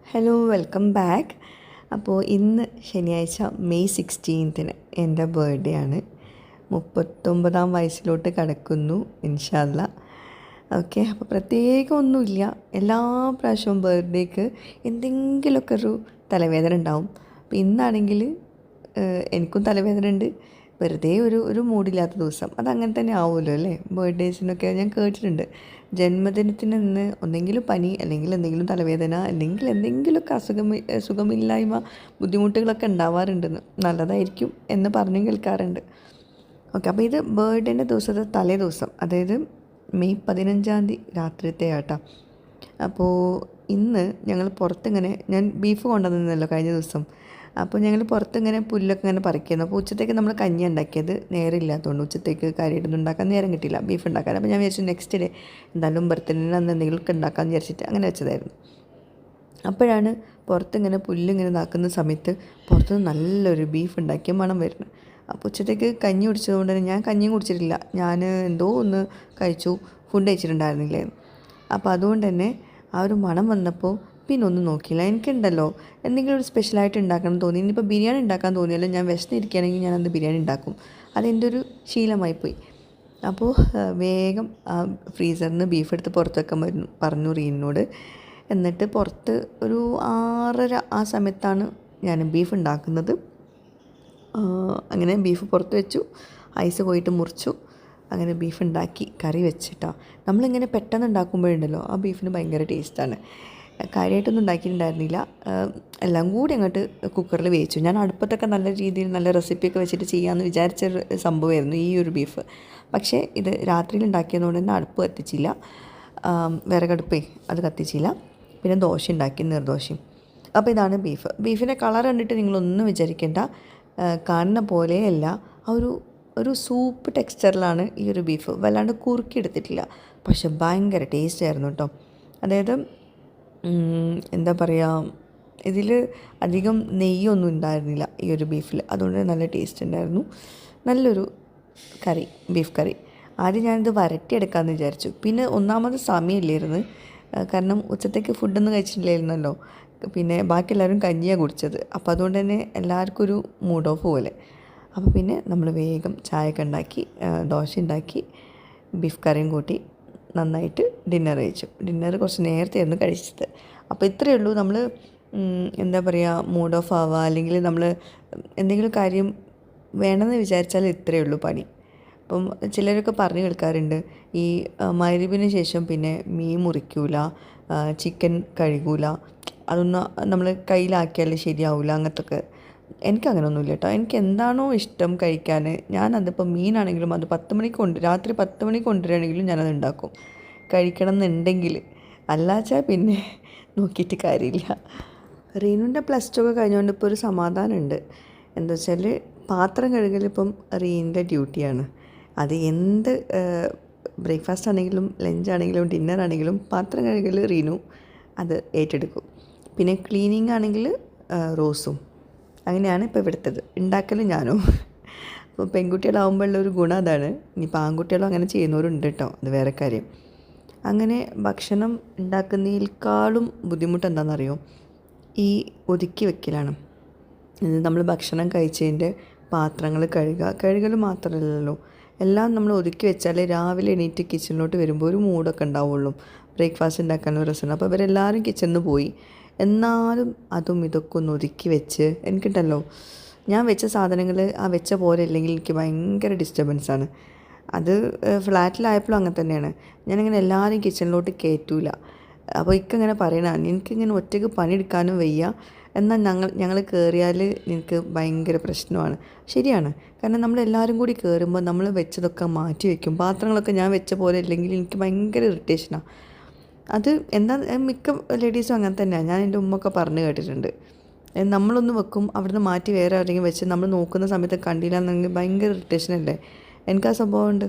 Hello welcome back. അപ്പോൾ ഇന്ന് ശനിയാഴ്ച മെയ് 16 എൻ്റെ ബർത്ത്ഡേ ആണ്. 39ാം വയസ്സിലോട്ട് കടക്കുന്നു ഇൻഷാ അല്ലാ. ഓക്കെ, അപ്പോൾ പ്രത്യേകം ഒന്നുമില്ല. എല്ലാ പ്രാവശ്യവും ബർത്ത്ഡേക്ക് എന്തെങ്കിലുമൊക്കെ ഒരു തലവേദന ഉണ്ടാവും. അപ്പോൾ ഇന്നാണെങ്കിൽ എനിക്കും തലവേദന ഉണ്ട്. വെറുതെ ഒരു മൂഡില്ലാത്ത ദിവസം അതങ്ങനെ തന്നെ ആവുമല്ലോ അല്ലേ. ബർത്ത്ഡേസിനൊക്കെ ഞാൻ കേട്ടിട്ടുണ്ട്, ജന്മദിനത്തിന് ഇന്ന് ഒന്നെങ്കിലും പനി, അല്ലെങ്കിൽ എന്തെങ്കിലും തലവേദന, അല്ലെങ്കിൽ എന്തെങ്കിലുമൊക്കെ സുഖമില്ലായ്മ ബുദ്ധിമുട്ടുകളൊക്കെ ഉണ്ടാവാറുണ്ടെന്ന്. നല്ലതായിരിക്കും എന്ന് പറഞ്ഞു കേൾക്കാറുണ്ട്. ഓക്കെ, അപ്പോൾ ഇത് ബർത്ത്ഡേൻ്റെ ദിവസത്തെ തലേ ദിവസം, അതായത് മെയ് 15 രാത്രിത്തെ ആട്ടാ. അപ്പോൾ ഇന്ന് ഞങ്ങൾ പുറത്തിങ്ങനെ, ഞാൻ ബീഫ് കൊണ്ടുവന്നിരുന്നല്ലോ കഴിഞ്ഞ ദിവസം. അപ്പോൾ ഞങ്ങൾ പുറത്തിങ്ങനെ പുല്ലൊക്കെ ഇങ്ങനെ പറിക്കുന്നു. അപ്പോൾ ഉച്ചത്തേക്ക് നമ്മൾ കഞ്ഞി ഉണ്ടാക്കിയത് നേരം ഇല്ലാത്തതുകൊണ്ട് ഉച്ചത്തേക്ക് കാര്യമായിട്ടൊന്നും ഉണ്ടാക്കാൻ നേരം കിട്ടിയില്ല, ബീഫ് ഉണ്ടാക്കാൻ. അപ്പോൾ ഞാൻ വിചാരിച്ചു നെക്സ്റ്റ് ഡേ എന്തായാലും ബർത്ത്ഡേന് അന്ന് എന്തെങ്കിലുമൊക്കെ ഉണ്ടാക്കാമെന്ന് വിചാരിച്ചിട്ട് അങ്ങനെ വെച്ചതായിരുന്നു. അപ്പോഴാണ് പുറത്തിങ്ങനെ പുല്ലിങ്ങനെ ഇതാക്കുന്ന സമയത്ത് പുറത്തുനിന്ന് നല്ലൊരു ബീഫ് ഉണ്ടാക്കിയ മണം വരുന്നത്. അപ്പോൾ ഉച്ചത്തേക്ക് കഞ്ഞി കുടിച്ചതുകൊണ്ട് തന്നെ ഞാൻ കഞ്ഞിയും കുടിച്ചിട്ടില്ല, ഞാൻ എന്തോ ഒന്ന് കഴിച്ചു, ഫുഡ് കഴിച്ചിട്ടുണ്ടായിരുന്നില്ലേ. അപ്പോൾ അതുകൊണ്ട് തന്നെ ആ ഒരു മണം വന്നപ്പോൾ പിന്നെ ഒന്നും നോക്കിയില്ല. എനിക്കുണ്ടല്ലോ എന്തെങ്കിലും ഒരു സ്പെഷ്യലായിട്ട് ഉണ്ടാക്കണം തോന്നി. ഇനിയിപ്പോൾ ബിരിയാണി ഉണ്ടാക്കാൻ തോന്നിയല്ലോ, ഞാൻ വിശന്നിരിക്കുകയാണെങ്കിൽ ഞാനത് ബിരിയാണി ഉണ്ടാക്കും. അതെൻ്റെ ഒരു ശീലമായിപ്പോയി. അപ്പോൾ വേഗം ആ ഫ്രീസറിൽ നിന്ന് ബീഫ് എടുത്ത് പുറത്ത് വെക്കാൻ പറഞ്ഞു റീനിനോട്. എന്നിട്ട് പുറത്ത് ഒരു 6:30 ആ സമയത്താണ് ഞാൻ ബീഫ് ഉണ്ടാക്കുന്നത്. അങ്ങനെ ബീഫ് പുറത്ത് വെച്ചു, ഐസ് പോയിട്ട് മുറിച്ചു, അങ്ങനെ ബീഫ് ഉണ്ടാക്കി കറി വെച്ചിട്ടാ. നമ്മളിങ്ങനെ പെട്ടെന്ന് ഉണ്ടാക്കുമ്പോഴുണ്ടല്ലോ ആ ബീഫിന് ഭയങ്കര ടേസ്റ്റാണ്. കാര്യമായിട്ടൊന്നും ഉണ്ടാക്കിയിട്ടുണ്ടായിരുന്നില്ല, എല്ലാം കൂടി അങ്ങോട്ട് കുക്കറിൽ വേവിച്ചു. ഞാൻ അടുപ്പത്തൊക്കെ നല്ല രീതിയിൽ നല്ല റെസിപ്പിയൊക്കെ വെച്ചിട്ട് ചെയ്യാമെന്ന് വിചാരിച്ചൊരു സംഭവമായിരുന്നു ഈ ഒരു ബീഫ്. പക്ഷേ ഇത് രാത്രിയിൽ ഉണ്ടാക്കിയതുകൊണ്ട് തന്നെ അടുപ്പ് കത്തിച്ചില്ല, വിറകടുപ്പേ അത് കത്തിച്ചില്ല. പിന്നെ ദോശ ഉണ്ടാക്കി, നീർദോശയും. അപ്പോൾ ഇതാണ് ബീഫ്. ബീഫിൻ്റെ കളർ കണ്ടിട്ട് നിങ്ങളൊന്നും വിചാരിക്കേണ്ട, കാണുന്ന പോലെയല്ല. ആ ഒരു സൂപ്പ് ടെക്സ്ചറിലാണ് ഈ ഒരു ബീഫ്, വല്ലാണ്ട് കുറുക്കിയെടുത്തിട്ടില്ല. പക്ഷെ ഭയങ്കര ടേസ്റ്റ് ആയിരുന്നു കേട്ടോ. അതായത് എന്താ പറയുക, ഇതിൽ അധികം നെയ്യൊന്നും ഉണ്ടായിരുന്നില്ല ഈ ഒരു ബീഫിൽ, അതുകൊണ്ട് നല്ല ടേസ്റ്റ് ഉണ്ടായിരുന്നു. നല്ലൊരു കറി, ബീഫ് കറി. ആദ്യം ഞാനിത് വരട്ടിയെടുക്കാമെന്ന് വിചാരിച്ചു. പിന്നെ ഒന്നാമത് സമയമില്ലായിരുന്നു, കാരണം ഉച്ചത്തേക്ക് ഫുഡൊന്നും കഴിച്ചിട്ടില്ലായിരുന്നല്ലോ. പിന്നെ ബാക്കി എല്ലാവരും കഞ്ഞിയാണ് കുടിച്ചത്. അപ്പോൾ അതുകൊണ്ട് തന്നെ എല്ലാവർക്കും ഒരു മൂഡ് ഓഫ് പോലെ. അപ്പോൾ പിന്നെ നമ്മൾ വേഗം ചായയൊക്കെ ഉണ്ടാക്കി, ദോശ ഉണ്ടാക്കി, ബീഫ് കറിയും കൂട്ടി നന്നായിട്ട് ഡിന്നർ കഴിച്ചു. ഡിന്നർ കുറച്ച് നേരത്തെയായിരുന്നു കഴിച്ചത്. അപ്പോൾ ഇത്രയേ ഉള്ളൂ. നമ്മൾ എന്താ പറയുക, മൂഡ് ഓഫ് ആവുക, അല്ലെങ്കിൽ നമ്മൾ എന്തെങ്കിലും കാര്യം വേണമെന്ന് വിചാരിച്ചാൽ ഇത്രയേ ഉള്ളൂ പണി. അപ്പം ചിലരൊക്കെ പറഞ്ഞു കേൾക്കാറുണ്ട്, ഈ മഗ്‌രിബിന് ശേഷം പിന്നെ മീൻ മുറിക്കൂല, ചിക്കൻ കഴുകൂല, അതൊന്നും നമ്മൾ കയ്യിലാക്കിയാൽ ശരിയാവില്ല, അങ്ങനത്തൊക്കെ. എനിക്കങ്ങനെയൊന്നുമില്ല കേട്ടോ. എനിക്ക് എന്താണോ ഇഷ്ടം കഴിക്കാൻ, ഞാനതിപ്പോൾ മീനാണെങ്കിലും അത് 10 മണിക്ക് രാത്രി 10 മണിക്ക് കൊണ്ടുവരികയാണെങ്കിലും ഞാനത് ഉണ്ടാക്കും, കഴിക്കണം എന്നുണ്ടെങ്കിൽ. അല്ലാച്ചാൽ പിന്നെ നോക്കിയിട്ട് കാര്യമില്ല. റീനുൻ്റെ +2 ഒക്കെ കഴിഞ്ഞുകൊണ്ട് ഇപ്പോൾ ഒരു സമാധാനമുണ്ട്. എന്താ വെച്ചാൽ പാത്രം കഴുകലിപ്പം റീനിൻ്റെ ഡ്യൂട്ടിയാണ്. അത് എന്ത് ബ്രേക്ക്ഫാസ്റ്റ് ആണെങ്കിലും ലഞ്ച് ആണെങ്കിലും ഡിന്നർ ആണെങ്കിലും പാത്രം കഴുകൽ റീനു അത് ഏറ്റെടുക്കും. പിന്നെ ക്ലീനിങ് ആണെങ്കിൽ റോസും. അങ്ങനെയാണ് ഇപ്പോൾ ഇവിടുത്തത്. ഉണ്ടാക്കൽ ഞാനും. അപ്പോൾ പെൺകുട്ടികളാവുമ്പോഴുള്ളൊരു ഗുണം അതാണ്. ഇനിയിപ്പോൾ ആൺകുട്ടികളും അങ്ങനെ ചെയ്യുന്നവരുണ്ട് കേട്ടോ, അത് വേറെ കാര്യം. അങ്ങനെ ഭക്ഷണം ഉണ്ടാക്കുന്നതിനേക്കാളും ബുദ്ധിമുട്ട് എന്താണെന്നറിയോ, ഈ ഒതുക്കി വെക്കലാണ്. നമ്മൾ ഭക്ഷണം കഴിച്ചതിൻ്റെ പാത്രങ്ങൾ കഴുകൽ മാത്രമല്ലല്ലോ, എല്ലാം നമ്മൾ ഒതുക്കി വെച്ചാൽ രാവിലെ എണീറ്റ് കിച്ചണിലോട്ട് വരുമ്പോൾ ഒരു മൂഡൊക്കെ ഉണ്ടാവുള്ളൂ, ബ്രേക്ക്ഫാസ്റ്റ് ഉണ്ടാക്കാനുള്ള രസമാണ്. അപ്പോൾ ഇവരെല്ലാവരും കിച്ചണിൽ പോയി, എന്നാലും അതും ഇതൊക്കെ ഒന്ന് ഒതുക്കി വെച്ച്, എനിക്കുണ്ടല്ലോ ഞാൻ വെച്ച സാധനങ്ങൾ ആ വെച്ച പോലെ ഇല്ലെങ്കിൽ എനിക്ക് ഭയങ്കര ഡിസ്റ്റർബൻസാണ്. അത് ഫ്ലാറ്റിലായപ്പോഴും അങ്ങനെ തന്നെയാണ്. ഞാനിങ്ങനെ എല്ലാവരും കിച്ചണിലോട്ട് കയറ്റൂല. അപ്പോൾ ഇങ്ങനെ പറയണ, എനിക്കിങ്ങനെ ഒറ്റയ്ക്ക് പണിയെടുക്കാനും വയ്യ, എന്നാൽ ഞങ്ങൾ കയറിയാൽ എനിക്ക് ഭയങ്കര പ്രശ്നമാണ്. ശരിയാണ്, കാരണം നമ്മളെല്ലാവരും കൂടി കയറുമ്പോൾ നമ്മൾ വെച്ചതൊക്കെ മാറ്റി വയ്ക്കും. പാത്രങ്ങളൊക്കെ ഞാൻ വെച്ച പോലെ ഇല്ലെങ്കിൽ എനിക്ക് ഭയങ്കര ഇറിറ്റേഷനാണ്. അത് എന്താ, മിക്ക ലേഡീസും അങ്ങനെ തന്നെയാണ്. ഞാൻ എൻ്റെ ഉമ്മയൊക്കെ പറഞ്ഞു കേട്ടിട്ടുണ്ട്. നമ്മളൊന്ന് വെക്കും, അവിടുന്ന് മാറ്റി വേറെ ആരെങ്കിലും വെച്ച് നമ്മൾ നോക്കുന്ന സമയത്ത് കണ്ടില്ല എന്നെങ്കിൽ ഭയങ്കര ഇറിറ്റേഷനല്ലേ. എനിക്ക് ആ സംഭവമുണ്ട്.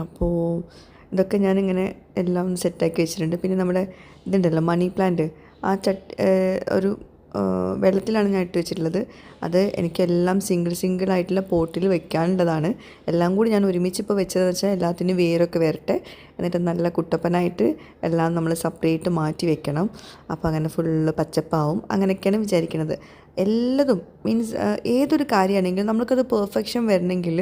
അപ്പോൾ ഇതൊക്കെ ഞാനിങ്ങനെ എല്ലാം സെറ്റാക്കി വെച്ചിട്ടുണ്ട്. പിന്നെ നമ്മുടെ ഇതുണ്ടല്ലോ മണി പ്ലാന്റ്, ആ ഒരു വെള്ളത്തിലാണ് ഞാൻ ഇട്ട് വെച്ചിട്ടുള്ളത്. അത് എനിക്കെല്ലാം സിംഗിളായിട്ടുള്ള പോട്ടിൽ വെക്കാനുള്ളതാണ്. എല്ലാം കൂടി ഞാൻ ഒരുമിച്ച് ഇപ്പോൾ വെച്ചതെന്ന് വെച്ചാൽ എല്ലാത്തിനും വേരൊക്കെ വരട്ടെ, എന്നിട്ട് നല്ല കുട്ടപ്പനായിട്ട് എല്ലാം നമ്മൾ സെപ്പറേറ്റ് മാറ്റി വെക്കണം. അപ്പോൾ അങ്ങനെ ഫുള്ള് പച്ചപ്പാവും. അങ്ങനെയൊക്കെയാണ് വിചാരിക്കുന്നത്. എല്ലതും മീൻസ് ഏതൊരു കാര്യമാണെങ്കിലും നമ്മൾക്കത് പെർഫെക്ഷൻ വരണമെങ്കിൽ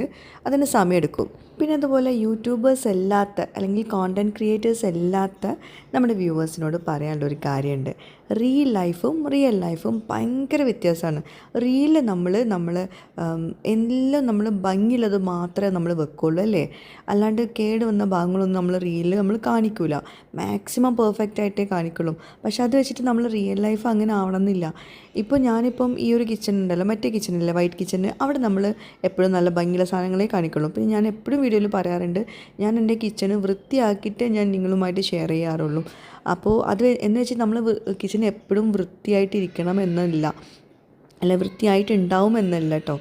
അതിന് സമയമെടുക്കും. പിന്നെ അതുപോലെ യൂട്യൂബേഴ്സ് അല്ലാത്ത അല്ലെങ്കിൽ കോണ്ടൻറ്റ് ക്രിയേറ്റേഴ്സ് അല്ലാത്ത നമ്മുടെ വ്യൂവേഴ്സിനോട് പറയാനുള്ളൊരു കാര്യമുണ്ട്. റിയൽ ലൈഫും ഭയങ്കര വ്യത്യാസമാണ്. റീലിൽ നമ്മൾ എല്ലാം നമ്മൾ ഭംഗിയുള്ളത് മാത്രമേ നമ്മൾ വെക്കുള്ളൂ അല്ലേ, അല്ലാണ്ട് കേട് വന്ന ഭാഗങ്ങളൊന്നും നമ്മൾ റീലിൽ നമ്മൾ കാണിക്കില്ല. മാക്സിമം പെർഫെക്റ്റ് ആയിട്ടേ കാണിക്കുള്ളൂ. പക്ഷെ അത് വെച്ചിട്ട് നമ്മൾ റിയൽ ലൈഫ് അങ്ങനെ ആവണമെന്നില്ല. ഇപ്പോൾ ഞാനിപ്പം ഈ ഒരു കിച്ചൺ ഉണ്ടല്ലോ, മറ്റേ കിച്ചണില്ലേ വൈറ്റ് കിച്ചണ്, അവിടെ നമ്മൾ എപ്പോഴും നല്ല ഭംഗിയുള്ള സാധനങ്ങളെ കാണിക്കുള്ളൂ. പിന്നെ ഞാൻ എപ്പോഴും വീഡിയോയിൽ പറയാറുണ്ട്, ഞാൻ എൻ്റെ കിച്ചണ് വൃത്തിയാക്കിയിട്ട് ഞാൻ നിങ്ങളുമായിട്ട് ഷെയർ ചെയ്യാറുള്ളൂ. അപ്പോൾ അത് എന്ന് വെച്ചാൽ നമ്മൾ കിച്ചൺ എപ്പോഴും വൃത്തിയായിട്ടിരിക്കണം എന്നല്ല, അല്ല വൃത്തിയായിട്ടുണ്ടാവും എന്നല്ല കേട്ടോ.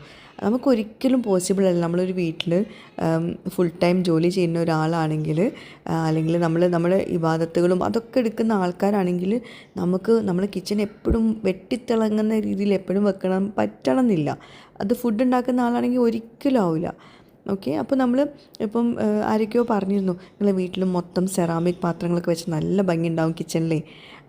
നമുക്കൊരിക്കലും പോസിബിൾ അല്ല. നമ്മളൊരു വീട്ടിൽ ഫുൾ ടൈം ജോലി ചെയ്യുന്ന ഒരാളാണെങ്കിൽ, അല്ലെങ്കിൽ നമ്മുടെ ഇബാദത്തുകളും അതൊക്കെ എടുക്കുന്ന ആൾക്കാരാണെങ്കിൽ നമ്മൾ കിച്ചൺ എപ്പോഴും വെട്ടിത്തിളങ്ങുന്ന രീതിയിൽ എപ്പോഴും പറ്റണം എന്നില്ല. അത് ഫുഡ് ഉണ്ടാക്കുന്ന ആളാണെങ്കിൽ ഒരിക്കലും ആവില്ല. ഓക്കെ, അപ്പോൾ നമ്മൾ ഇപ്പം ആരൊക്കെയോ പറഞ്ഞിരുന്നു നിങ്ങളെ വീട്ടിൽ മൊത്തം സെറാമിക് പാത്രങ്ങളൊക്കെ വെച്ച് നല്ല ഭംഗി ഉണ്ടാവും കിച്ചണിലേ.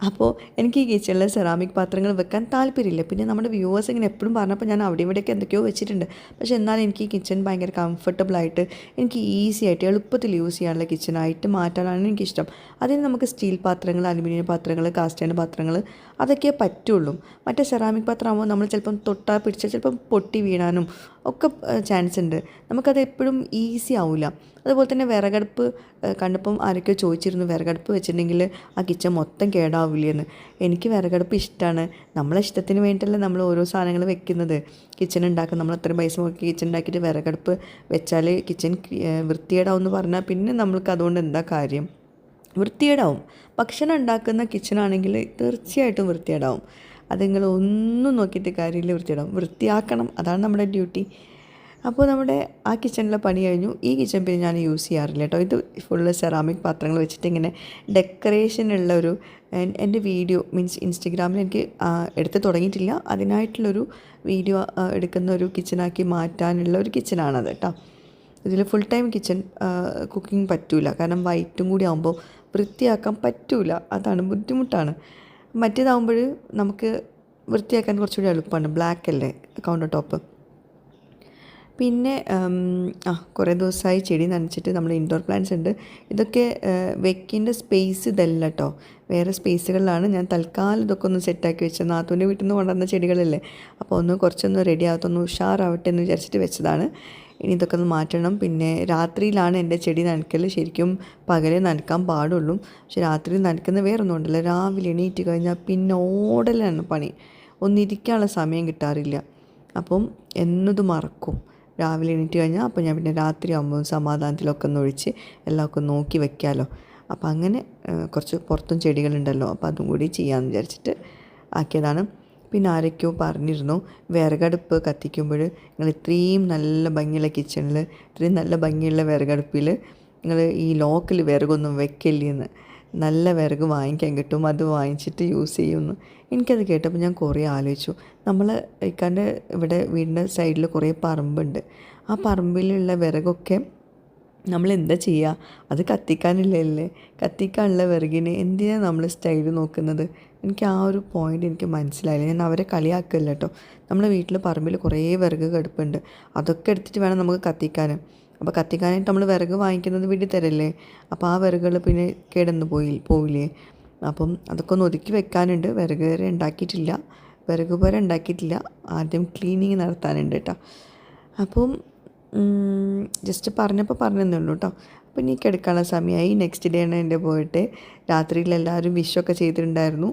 അപ്പോൾ എനിക്ക് ഈ കിച്ചണിൽ സെറാമിക് പാത്രങ്ങൾ വെക്കാൻ താല്പര്യമില്ല. പിന്നെ നമ്മുടെ വ്യൂവേഴ്സ് ഇങ്ങനെ എപ്പോഴും പറഞ്ഞപ്പോൾ ഞാൻ അവിടെ ഇവിടെയൊക്കെ എന്തൊക്കെയോ വെച്ചിട്ടുണ്ട്. പക്ഷേ എന്നാലും എനിക്ക് ഈ കിച്ചൺ ഭയങ്കര കംഫർട്ടബിളായിട്ട് എനിക്ക് ഈസി ആയിട്ട് എളുപ്പത്തിൽ യൂസ് ചെയ്യാനുള്ള കിച്ചണായിട്ട് മാറ്റാനാണ് എനിക്കിഷ്ടം. അതിന് നമുക്ക് സ്റ്റീൽ പാത്രങ്ങൾ, അലുമിനിയം പാത്രങ്ങൾ, കാസ്റ്റ് അയൺ പാത്രങ്ങൾ അതൊക്കെ പറ്റുള്ളൂ. മറ്റേ സെറാമിക് പാത്രമാകുമ്പോൾ നമ്മൾ ചിലപ്പം തൊട്ടാൽ പിടിച്ചാൽ ചിലപ്പം പൊട്ടി വീഴാനും ഒക്കെ ചാൻസ് ഉണ്ട്. നമുക്കത് എപ്പോഴും ഈസി ആവില്ല. അതുപോലെ തന്നെ വിറകടുപ്പ് കണ്ടപ്പം ആരൊക്കെയോ ചോദിച്ചിരുന്നു, വിറകടുപ്പ് വെച്ചിട്ടുണ്ടെങ്കിൽ ആ കിച്ചൺ മൊത്തം കേടാവില്ലെന്ന്. എനിക്ക് വിറകടുപ്പ് ഇഷ്ടമാണ്. നമ്മളെ ഇഷ്ടത്തിന് വേണ്ടിയിട്ടല്ലേ നമ്മൾ ഓരോ സാധനങ്ങൾ വെക്കുന്നത്. കിച്ചൺ ഉണ്ടാക്കും, നമ്മൾ അത്രയും പൈസ നോക്കി കിച്ചൺ ഉണ്ടാക്കിയിട്ട് വിറകടുപ്പ് വെച്ചാൽ കിച്ചൺ വൃത്തികേടാവും എന്ന് പറഞ്ഞാൽ പിന്നെ നമ്മൾക്ക് അതുകൊണ്ട് എന്താ കാര്യം? വൃത്തികേടാവും. ഭക്ഷണം ഉണ്ടാക്കുന്ന കിച്ചണാണെങ്കിൽ തീർച്ചയായിട്ടും വൃത്തികേടാവും. അത് നിങ്ങൾ ഒന്നും നോക്കിയിട്ട് കാര്യമില്ല, വൃത്തിയിടാം, വൃത്തിയാക്കണം, അതാണ് നമ്മുടെ ഡ്യൂട്ടി. അപ്പോൾ നമ്മുടെ ആ കിച്ചണിലെ പണി കഴിഞ്ഞു. ഈ കിച്ചൺ പിന്നെ ഞാൻ യൂസ് ചെയ്യാറില്ല കേട്ടോ. ഇത് ഫുള്ള് സെറാമിക് പാത്രങ്ങൾ വെച്ചിട്ട് ഇങ്ങനെ ഡെക്കറേഷനുള്ള ഒരു എൻ്റെ വീഡിയോ മീൻസ് ഇൻസ്റ്റഗ്രാമിൽ എനിക്ക് എടുത്ത് തുടങ്ങിയിട്ടില്ല. അതിനായിട്ടുള്ളൊരു വീഡിയോ എടുക്കുന്ന ഒരു കിച്ചണാക്കി മാറ്റാനുള്ള ഒരു കിച്ചണാണത് കേട്ടോ. ഇതിൽ ഫുൾ ടൈം കിച്ചൺ കുക്കിംഗ് പറ്റില്ല, കാരണം വൈറ്റും കൂടി ആകുമ്പോൾ വൃത്തിയാക്കാൻ പറ്റില്ല. അതാണ് ബുദ്ധിമുട്ടാണ്. മറ്റേതാകുമ്പോൾ നമുക്ക് വൃത്തിയാക്കാൻ കുറച്ചുകൂടി എളുപ്പമാണ്. ബ്ലാക്ക് അല്ലേ കൗണ്ടർ ടോപ്പ്. പിന്നെ കുറേ ദിവസമായി ചെടി നനച്ചിട്ട് നമ്മൾ ഇൻഡോർ പ്ലാന്റ്സ് ഉണ്ട്. ഇതൊക്കെ വെക്കേണ്ട സ്പേസ് ഇതല്ല കേട്ടോ, വേറെ സ്പേസുകളിലാണ്. ഞാൻ തൽക്കാലം ഇതൊക്കെ ഒന്ന് സെറ്റാക്കി വെച്ചത്. നാത്തൂൻ്റെ വീട്ടിൽ നിന്ന് കൊണ്ടുവന്ന ചെടികളല്ലേ, അപ്പോൾ കുറച്ചൊന്ന് റെഡി ആകത്തൊന്ന് ഉഷാറാവട്ടെ എന്ന് വിചാരിച്ചിട്ട് വെച്ചതാണ്. ഇനി ഇതൊക്കെ ഒന്ന് മാറ്റണം. പിന്നെ രാത്രിയിലാണ് എൻ്റെ ചെടി നനയ്ക്കൽ. ശരിക്കും പകലേ നനയ്ക്കാൻ പാടുള്ളൂ. പക്ഷെ രാത്രി നനയ്ക്കുന്ന വേറൊന്നും ഉണ്ടല്ലോ, രാവിലെ എണീറ്റ് കഴിഞ്ഞാൽ പിന്നെ ഓടലാണ് പണി. ഒന്നിരിക്കാനുള്ള സമയം കിട്ടാറില്ല. അപ്പം എന്നത് മറക്കും. രാവിലെ എണീറ്റ് കഴിഞ്ഞാൽ അപ്പോൾ ഞാൻ പിന്നെ രാത്രി ആകുമ്പോൾ സമാധാനത്തിലൊക്കെ ഒന്ന് ഒഴിച്ച് എല്ലാമൊക്കെ നോക്കി വെക്കാമല്ലോ. അപ്പോൾ അങ്ങനെ കുറച്ച് പുറത്തും ചെടികളുണ്ടല്ലോ, അപ്പോൾ അതും കൂടി ചെയ്യാമെന്ന് വിചാരിച്ചിട്ട് ആക്കിയതാണ്. പിന്നെ ആരൊക്കെയോ പറഞ്ഞിരുന്നു വിറകടുപ്പ് കത്തിക്കുമ്പോൾ നിങ്ങൾ ഇത്രയും നല്ല ഭംഗിയുള്ള കിച്ചണിൽ ഇത്രയും നല്ല ഭംഗിയുള്ള വിറകടുപ്പിൽ നിങ്ങൾ ഈ ലോക്കൽ വിറകൊന്നും വെക്കില്ലെന്ന്. നല്ല വിറക് വാങ്ങിക്കാൻ കിട്ടും, അത് വാങ്ങിച്ചിട്ട് യൂസ് ചെയ്യുമെന്ന്. എനിക്കത് കേട്ടപ്പോൾ ഞാൻ കുറേ ആലോചിച്ചു. നമ്മൾ ഇക്കാൻ്റെ ഇവിടെ വീടിൻ്റെ സൈഡിൽ കുറേ പറമ്പുണ്ട്. ആ പറമ്പിലുള്ള വിറകൊക്കെ നമ്മൾ എന്താ ചെയ്യുക? അത് കത്തിക്കാനില്ലല്ലേ. കത്തിക്കാനുള്ള വിറകിന് എന്തിനാണ് നമ്മൾ സ്റ്റൈൽ നോക്കുന്നത്? എനിക്ക് ആ ഒരു പോയിൻ്റ് എനിക്ക് മനസ്സിലായില്ല. ഞാൻ അവരെ കളിയാക്കില്ല കേട്ടോ. നമ്മുടെ വീട്ടിൽ പറമ്പിൽ കുറേ വിറക് കിടപ്പുണ്ട്. അതൊക്കെ എടുത്തിട്ട് വേണം നമുക്ക് കത്തിക്കാൻ. അപ്പോൾ കത്തിക്കാനായിട്ട് നമ്മൾ വിറക് വാങ്ങിക്കുന്നത് വീട്ടിൽ തരല്ലേ. അപ്പോൾ ആ വിറകുകൾ പിന്നെ കേടന്ന് പോവില്ലേ. അപ്പം അതൊക്കെ ഒന്ന് ഒതുക്കി വെക്കാനുണ്ട്. വിറക് വരെ ഉണ്ടാക്കിയിട്ടില്ല, വിറക് പുര ഉണ്ടാക്കിയിട്ടില്ല. ആദ്യം ക്ലീനിങ് നടത്താനുണ്ട് കേട്ടോ. അപ്പം ജസ്റ്റ് പറഞ്ഞതേ ഉള്ളൂ കേട്ടോ. അപ്പോൾ ഇനി കിടക്കാനുള്ള സമയമായി. നെക്സ്റ്റ് ഡേ ആണ് എൻ്റെ ബർത്ത്ഡേ. രാത്രിയിൽ എല്ലാവരും വിഷൊക്കെ ചെയ്തിട്ടുണ്ടായിരുന്നു.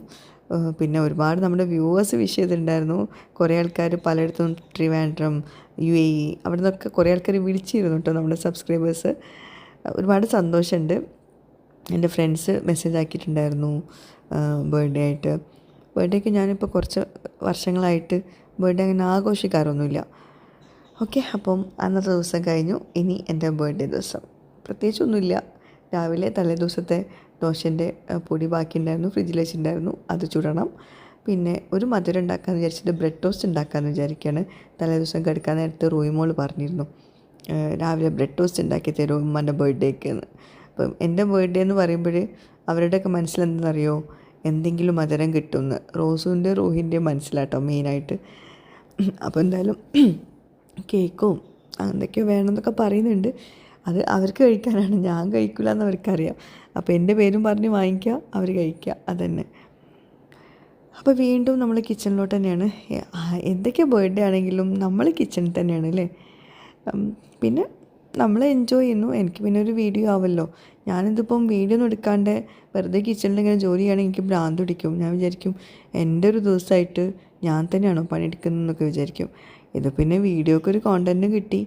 പിന്നെ ഒരുപാട് നമ്മുടെ വ്യൂവേഴ്സ് വിഷ് ചെയ്തിട്ടുണ്ടായിരുന്നു. കുറേ ആൾക്കാർ പലയിടത്തും ട്രിവാൻഡ്രം, UAE അവിടെ നിന്നൊക്കെ കുറേ ആൾക്കാർ വിളിച്ചിരുന്നു കേട്ടോ, നമ്മുടെ സബ്സ്ക്രൈബേഴ്സ്. ഒരുപാട് സന്തോഷമുണ്ട്. എൻ്റെ ഫ്രണ്ട്സ് മെസ്സേജ് ആക്കിയിട്ടുണ്ടായിരുന്നു ബർത്ത്ഡേ ആയിട്ട്. ബർത്ത്ഡേക്ക് ഞാനിപ്പോൾ കുറച്ച് വർഷങ്ങളായിട്ട് ബർത്ത്ഡേ അങ്ങനെ ആഘോഷിക്കാറൊന്നുമില്ല. ഓക്കെ, അപ്പം അന്നത്തെ ദിവസം കഴിഞ്ഞു. ഇനി എൻ്റെ ബർത്ത്ഡേ ദിവസം പ്രത്യേകിച്ചൊന്നുമില്ല. രാവിലെ തലേ ദിവസത്തെ ദോശൻ്റെ പൊടി ബാക്കിയുണ്ടായിരുന്നു, ഫ്രിഡ്ജിൽ വെച്ചിട്ടുണ്ടായിരുന്നു, അത് ചുടണം. പിന്നെ ഒരു മധുരം ഉണ്ടാക്കാമെന്ന് വിചാരിച്ചിട്ട് ബ്രെഡ് ടോസ്റ്റ് ഉണ്ടാക്കാമെന്ന് വിചാരിക്കുകയാണ്. തലേ ദിവസം കിടക്കാൻ നേരത്ത് റോയിമോൾ പറഞ്ഞിരുന്നു രാവിലെ ബ്രെഡ് ടോസ്റ്റ് ഉണ്ടാക്കി തരും ഉമ്മൻ്റെ ബർത്ത്ഡേക്ക് എന്ന്. അപ്പം എൻ്റെ ബർത്ത്ഡേ എന്ന് പറയുമ്പോൾ അവരുടെയൊക്കെ മനസ്സിലെന്തെന്നറിയോ, എന്തെങ്കിലും മധുരം കിട്ടുമെന്ന്. റോസുവിൻ്റെ റൂഹിൻ്റെയും മനസ്സിലാട്ടോ മെയിനായിട്ട്. അപ്പോൾ എന്തായാലും കേക്കും എന്തൊക്കെയോ വേണമെന്നൊക്കെ പറയുന്നുണ്ട്. അത് അവർക്ക് കഴിക്കാനാണ്, ഞാൻ കഴിക്കില്ല എന്ന് അവർക്കറിയാം. അപ്പോൾ എൻ്റെ പേരും പറഞ്ഞ് വാങ്ങിക്കുക, അവർ കഴിക്കുക, അതന്നെ. അപ്പോൾ വീണ്ടും നമ്മൾ കിച്ചണിലോട്ട് തന്നെയാണ്. എന്തൊക്കെ ബർത്ത്ഡേ ആണെങ്കിലും നമ്മൾ കിച്ചണിൽ തന്നെയാണ് അല്ലേ. പിന്നെ നമ്മൾ എൻജോയ് ചെയ്യുന്നു. എനിക്ക് പിന്നെ ഒരു വീഡിയോ ആവല്ലോ. ഞാനിതിപ്പം വീഡിയോ ഒന്നും എടുക്കാണ്ട് വെറുതെ കിച്ചണിൽ ഇങ്ങനെ ജോലി ചെയ്യുകയാണെങ്കിൽ എനിക്ക് ഭ്രാന്ത് പിടിക്കും. ഞാൻ വിചാരിക്കും എൻ്റെ ഒരു ദിവസമായിട്ട് ഞാൻ തന്നെയാണോ പണിയെടുക്കുന്നതെന്നൊക്കെ വിചാരിക്കും. ഇത് പിന്നെ വീഡിയോക്ക് ഒരു കോണ്ടൻറ്റും കിട്ടി,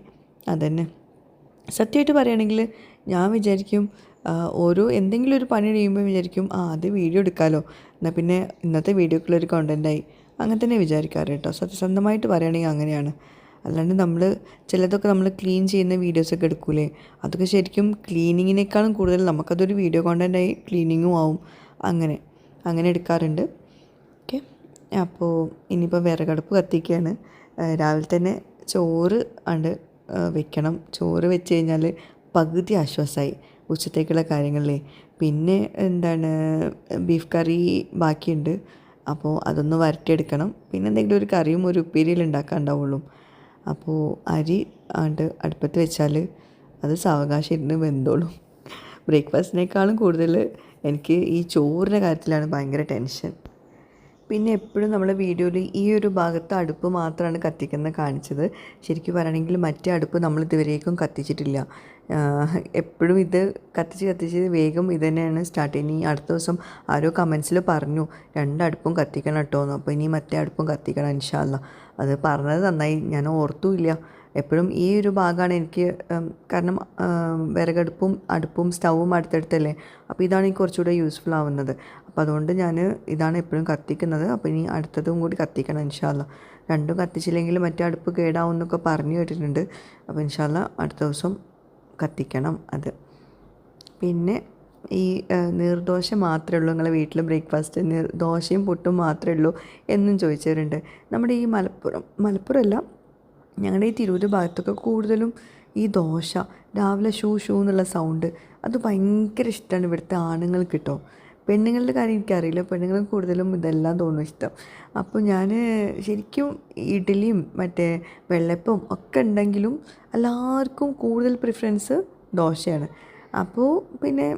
അതന്നെ. സത്യമായിട്ട് പറയുകയാണെങ്കിൽ ഞാൻ വിചാരിക്കും എന്തെങ്കിലും ഒരു പണി ചെയ്യുമ്പോൾ വിചാരിക്കും അത് വീഡിയോ എടുക്കാമല്ലോ, എന്നാൽ പിന്നെ ഇന്നത്തെ വീഡിയോക്കുള്ളൊരു കോണ്ടൻറ്റായി, അങ്ങനെ തന്നെ വിചാരിക്കാറ് കേട്ടോ. സത്യസന്ധമായിട്ട് പറയുകയാണെങ്കിൽ അങ്ങനെയാണ്. അല്ലാണ്ട് ചിലതൊക്കെ നമ്മൾ ക്ലീൻ ചെയ്യുന്ന വീഡിയോസൊക്കെ എടുക്കൂലേ, അതൊക്കെ ശരിക്കും ക്ലീനിങ്ങിനേക്കാളും കൂടുതൽ നമുക്കതൊരു വീഡിയോ കോണ്ടൻറ്റായി ക്ലീനിങ്ങും ആവും. അങ്ങനെ എടുക്കാറുണ്ട്. ഓക്കെ, അപ്പോൾ ഇനിയിപ്പോൾ വിറകടുപ്പ് കത്തിക്കുകയാണ്. രാവിലെ തന്നെ ചോറ് വെക്കണം. ചോറ് വെച്ച് കഴിഞ്ഞാൽ പകുതി ആശ്വാസമായി ഉച്ചത്തേക്കുള്ള കാര്യങ്ങളിലേ. പിന്നെ ബീഫ് കറി ബാക്കിയുണ്ട്, അപ്പോൾ അതൊന്ന് വരട്ടിയെടുക്കണം. പിന്നെ എന്തെങ്കിലും ഒരു കറിയും ഒരു ഉപ്പേരിയിൽ ഉണ്ടാക്കാനുണ്ടാവുള്ളൂ. അപ്പോൾ അരി അടുപ്പത്ത് വെച്ചാൽ അത് സാവകാശം ഇരുന്ന് വെന്തോളും. ബ്രേക്ക്ഫാസ്റ്റിനേക്കാളും കൂടുതൽ എനിക്ക് ഈ ചോറിൻ്റെ കാര്യത്തിലാണ് ഭയങ്കര ടെൻഷൻ. പിന്നെ എപ്പോഴും നമ്മളെ വീഡിയോയിൽ ഈ ഒരു ഭാഗത്ത് അടുപ്പ് മാത്രമാണ് കത്തിക്കുന്നത് കാണിച്ചത്. ശരിക്കും പറയുകയാണെങ്കിൽ മറ്റേ അടുപ്പ് നമ്മൾ ഇതുവരേക്കും കത്തിച്ചിട്ടില്ല. എപ്പോഴും ഇത് കത്തിച്ച് വേഗം ഇത് തന്നെയാണ് സ്റ്റാർട്ട് ചെയ്യുന്നത്. ഇനി അടുത്ത ദിവസം ആരോ കമൻസിൽ പറഞ്ഞു 2 അടുപ്പും കത്തിക്കണം കേട്ടോ എന്ന്. അപ്പോൾ ഇനി മറ്റേ അടുപ്പും കത്തിക്കണം ഇൻഷാ അല്ലാ. അത് പറഞ്ഞത് നന്നായി, ഞാൻ ഓർത്തുമില്ല. എപ്പോഴും ഈ ഒരു ഭാഗമാണ് എനിക്ക്, കാരണം അടുപ്പും സ്റ്റൗവും അടുത്തടുത്തല്ലേ. അപ്പോൾ ഇതാണ് എനിക്ക് കുറച്ചുകൂടെ യൂസ്ഫുൾ ആവുന്നത്. അപ്പോൾ അതുകൊണ്ട് ഞാൻ ഇതാണ് എപ്പോഴും കത്തിക്കുന്നത്. അപ്പോൾ ഇനി അടുത്തതും കൂടി കത്തിക്കണം ഇൻഷാ അല്ലാ. രണ്ടും കത്തിച്ചില്ലെങ്കിൽ മറ്റേ അടുപ്പ് കേടാവും എന്നൊക്കെ പറഞ്ഞു കേട്ടിട്ടുണ്ട്. അപ്പോൾ ഇൻഷാ അല്ലാ അടുത്ത ദിവസം കത്തിക്കണം അത്. പിന്നെ ഈ നീർദോശ മാത്രമേ ഉള്ളൂ നിങ്ങളെ വീട്ടിൽ ബ്രേക്ക്ഫാസ്റ്റ്, ദോശയും പുട്ടും മാത്രമേ ഉള്ളൂ എന്നും ചോദിച്ചവരുണ്ട്. നമ്മുടെ ഈ മലപ്പുറമല്ല, ഞങ്ങളുടെ ഈ തിരൂർ ഭാഗത്തൊക്കെ കൂടുതലും ഈ ദോശ രാവിലെ ഷൂ എന്നുള്ള സൗണ്ട് അത് ഭയങ്കര ഇഷ്ടമാണ് ഇവിടുത്തെ ആണുങ്ങൾക്ക് കേട്ടോ. പെണ്ണുങ്ങളുടെ കാര്യം എനിക്കറിയില്ല, പെണ്ണുങ്ങൾക്ക് കൂടുതലും ഇതെല്ലാം തോന്നും ഇഷ്ടം. അപ്പോൾ ഞാൻ ശരിക്കും ഇഡ്ഡലിയും മറ്റേ വെള്ളപ്പവും ഒക്കെ ഉണ്ടെങ്കിലും എല്ലാവർക്കും കൂടുതൽ പ്രിഫറൻസ് ദോശയാണ്. അപ്പോൾ പിന്നെ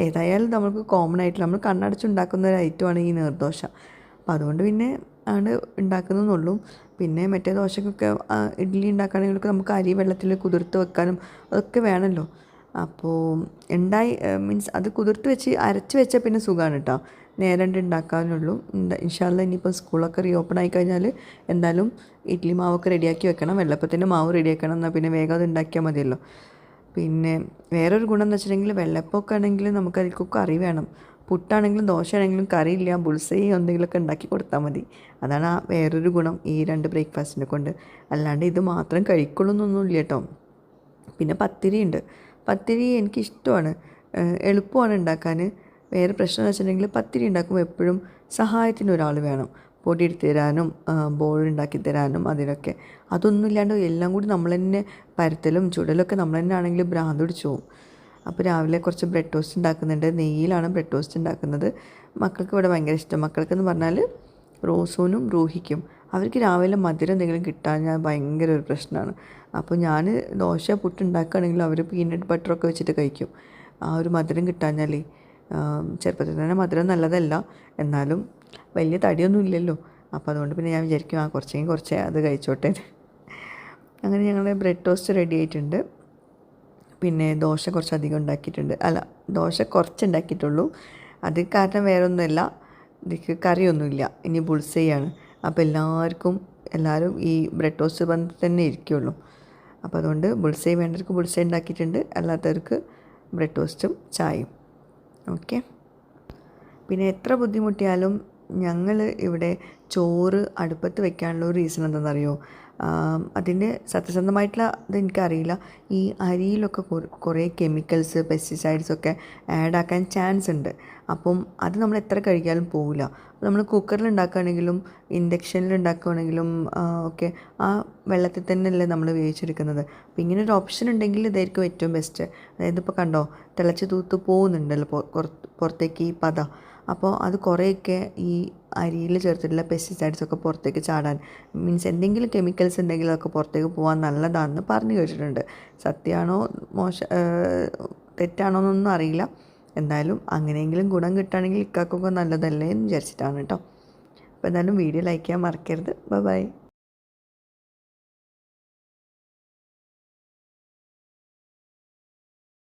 ഏതായാലും നമുക്ക് കോമൺ ആയിട്ട് നമ്മൾ കണ്ണടച്ചുണ്ടാക്കുന്ന ഒരു ഐറ്റമാണ് ഈ നീർദോശ. അപ്പോൾ അതുകൊണ്ട് പിന്നെ ഉണ്ടാക്കുന്നതെന്നുള്ളൂ. പിന്നെ മറ്റേ ദോശക്കൊക്കെ ഇഡ്ഡലി ഉണ്ടാക്കുകയാണെങ്കിലൊക്കെ നമുക്ക് അരി വെള്ളത്തിൽ കുതിർത്ത് വെക്കാനും അതൊക്കെ വേണമല്ലോ. അപ്പോൾ മീൻസ് അത് കുതിർത്ത് വെച്ച് അരച്ച് വെച്ചാൽ പിന്നെ സുഖമാണ് കേട്ടോ, നേരെ ഉണ്ടാക്കാനുള്ളൂ. ഇൻഷാ അല്ലാ ഇനിയിപ്പോൾ സ്കൂളൊക്കെ റീഓപ്പൺ ആയി കഴിഞ്ഞാൽ എന്തായാലും ഇഡ്ഡലി മാവൊക്കെ റെഡിയാക്കി വെക്കണം, വെള്ളപ്പത്തിൻ്റെ മാവ് റെഡിയാക്കണം, എന്നാൽ പിന്നെ വേഗം അത് ഉണ്ടാക്കിയാൽ മതിയല്ലോ. പിന്നെ വേറൊരു ഗുണം എന്ന് വെച്ചിട്ടുണ്ടെങ്കിൽ വെള്ളപ്പമൊക്കെ ആണെങ്കിൽ നമുക്ക് അതിൽക്കൊക്കെ കറി വേണം. പുട്ടാണെങ്കിലും ദോശയാണെങ്കിലും കറിയില്ല, ബുൾസൈ എന്തെങ്കിലുമൊക്കെ ഉണ്ടാക്കി കൊടുത്താൽ മതി. അതാണ് വേറൊരു ഗുണം ഈ 2 ബ്രേക്ക്ഫാസ്റ്റിനെ കൊണ്ട്. അല്ലാണ്ട് ഇത് മാത്രം കഴിക്കുള്ളൂന്നൊന്നുമില്ല കേട്ടോ. പിന്നെ പത്തിരി എനിക്കിഷ്ടമാണ്, എളുപ്പമാണ് ഉണ്ടാക്കാൻ. വേറെ പ്രശ്നം എന്ന് വെച്ചിട്ടുണ്ടെങ്കിൽ പത്തിരി ഉണ്ടാക്കുമ്പോൾ എപ്പോഴും സഹായത്തിന് ഒരാൾ വേണം, പൊടി എടുത്ത് തരാനും ബോൾ ഉണ്ടാക്കി തരാനും അതിനൊക്കെ. അതൊന്നും ഇല്ലാണ്ട് എല്ലാം കൂടി നമ്മൾ തന്നെ പരത്തലും ചുടലൊക്കെ നമ്മൾ തന്നെ ആണെങ്കിൽ ഭ്രാന്ത് പിടിച്ചു പോകും. അപ്പോൾ രാവിലെ കുറച്ച് ബ്രെഡ് ടോസ്റ്റ് ഉണ്ടാക്കുന്നുണ്ട്. നെയ്യിലാണ് ബ്രെഡ് ടോസ്റ്റ് ഉണ്ടാക്കുന്നത്. മക്കൾക്ക് ഇവിടെ ഭയങ്കര ഇഷ്ടം. മക്കൾക്കെന്ന് പറഞ്ഞാൽ റോസൂനും റൂഹിക്കും അവർക്ക് രാവിലെ മധുരം എന്തെങ്കിലും കിട്ടാൻ ഭയങ്കര ഒരു പ്രശ്നമാണ്. അപ്പോൾ ഞാൻ ദോശ പുട്ടുണ്ടാക്കുകയാണെങ്കിലും അവർ പീനട്ട് ബട്ടറൊക്കെ വെച്ചിട്ട് കഴിക്കും. ആ ഒരു മധുരം കിട്ടാഞ്ഞാൽ ചെറുപ്പത്തിൽ തന്നെ മധുരം നല്ലതല്ല, എന്നാലും വലിയ തടിയൊന്നും ഇല്ലല്ലോ. അപ്പോൾ അതുകൊണ്ട് പിന്നെ ഞാൻ വിചാരിക്കും കുറച്ചേ അത് കഴിച്ചോട്ടെ. അങ്ങനെ ഞങ്ങളുടെ ബ്രെഡ് ടോസ്റ്റ് റെഡി ആയിട്ടുണ്ട്. പിന്നെ ദോശ കുറച്ചധികം ഉണ്ടാക്കിയിട്ടുണ്ട്, ദോശ കുറച്ചുണ്ടാക്കിയിട്ടുള്ളൂ. അത് കാരണം വേറെ ഒന്നുമില്ല, ഇതിക്ക് കറിയൊന്നുമില്ല. ഇനി ബുൾസൈയാണ്. അപ്പോൾ എല്ലാവരും ഈ ബ്രെഡ് ടോസ്റ്റ് വന്ന് തന്നെ ഇരിക്കുള്ളൂ. അപ്പോൾ അതുകൊണ്ട് ബുൾസൈ വേണ്ടവർക്ക് ബുൾസൈ ഉണ്ടാക്കിയിട്ടുണ്ട്, അല്ലാത്തവർക്ക് ബ്രെഡ് ടോസ്റ്റും ചായയും. ഓക്കെ. പിന്നെ എത്ര ബുദ്ധിമുട്ടിയാലും ഞങ്ങൾ ഇവിടെ ചോറ് അടുപ്പത്ത് വെക്കാനുള്ള ഒരു റീസൺ എന്താണെന്നറിയോ? അതിൻ്റെ സത്യസന്ധമായിട്ടുള്ള ഇതെനിക്കറിയില്ല. ഈ അരിയിലൊക്കെ കുറേ കെമിക്കൽസ്, പെസ്റ്റിസൈഡ്സൊക്കെ ആഡ് ആക്കാൻ ചാൻസ് ഉണ്ട്. അപ്പം അത് നമ്മൾ എത്ര കഴിക്കാനും പോവില്ല. നമ്മൾ കുക്കറിൽ ഉണ്ടാക്കുകയാണെങ്കിലും ഇൻഡക്ഷനിൽ ഉണ്ടാക്കുകയാണെങ്കിലും ഒക്കെ ആ വെള്ളത്തിൽ തന്നെയല്ലേ നമ്മൾ വേവിച്ചെടുക്കുന്നത്. അപ്പോൾ ഇങ്ങനെ ഒരു ഓപ്ഷൻ ഉണ്ടെങ്കിൽ ഇതായിരിക്കും ഏറ്റവും ബെസ്റ്റ്. അതായത് ഇപ്പോൾ കണ്ടോ, തിളച്ച് തൂത്ത് പോകുന്നുണ്ടല്ലോ പുറത്തേക്ക് ഈ പത. അപ്പോൾ അത് കുറേയൊക്കെ ഈ അരിയിൽ ചേർത്തിട്ടുള്ള പെസ്റ്റിസൈഡ്സൊക്കെ പുറത്തേക്ക് ചാടാൻ, മീൻസ് എന്തെങ്കിലും കെമിക്കൽസ് ഉണ്ടെങ്കിൽ അതൊക്കെ പുറത്തേക്ക് പോകാൻ നല്ലതാണെന്ന് പറഞ്ഞു കേട്ടിട്ടുണ്ട്. സത്യമാണോ തെറ്റാണോ എന്നൊന്നും അറിയില്ല. എന്തായാലും അങ്ങനെയെങ്കിലും ഗുണം കിട്ടുകയാണെങ്കിൽ ഇക്കാക്കൊക്കെ നല്ലതല്ലേ എന്ന് വിചാരിച്ചിട്ടാണ് കേട്ടോ. അപ്പോൾ എന്തായാലും വീഡിയോ ലൈക്ക് ചെയ്യാൻ മറക്കരുത്. ബൈ.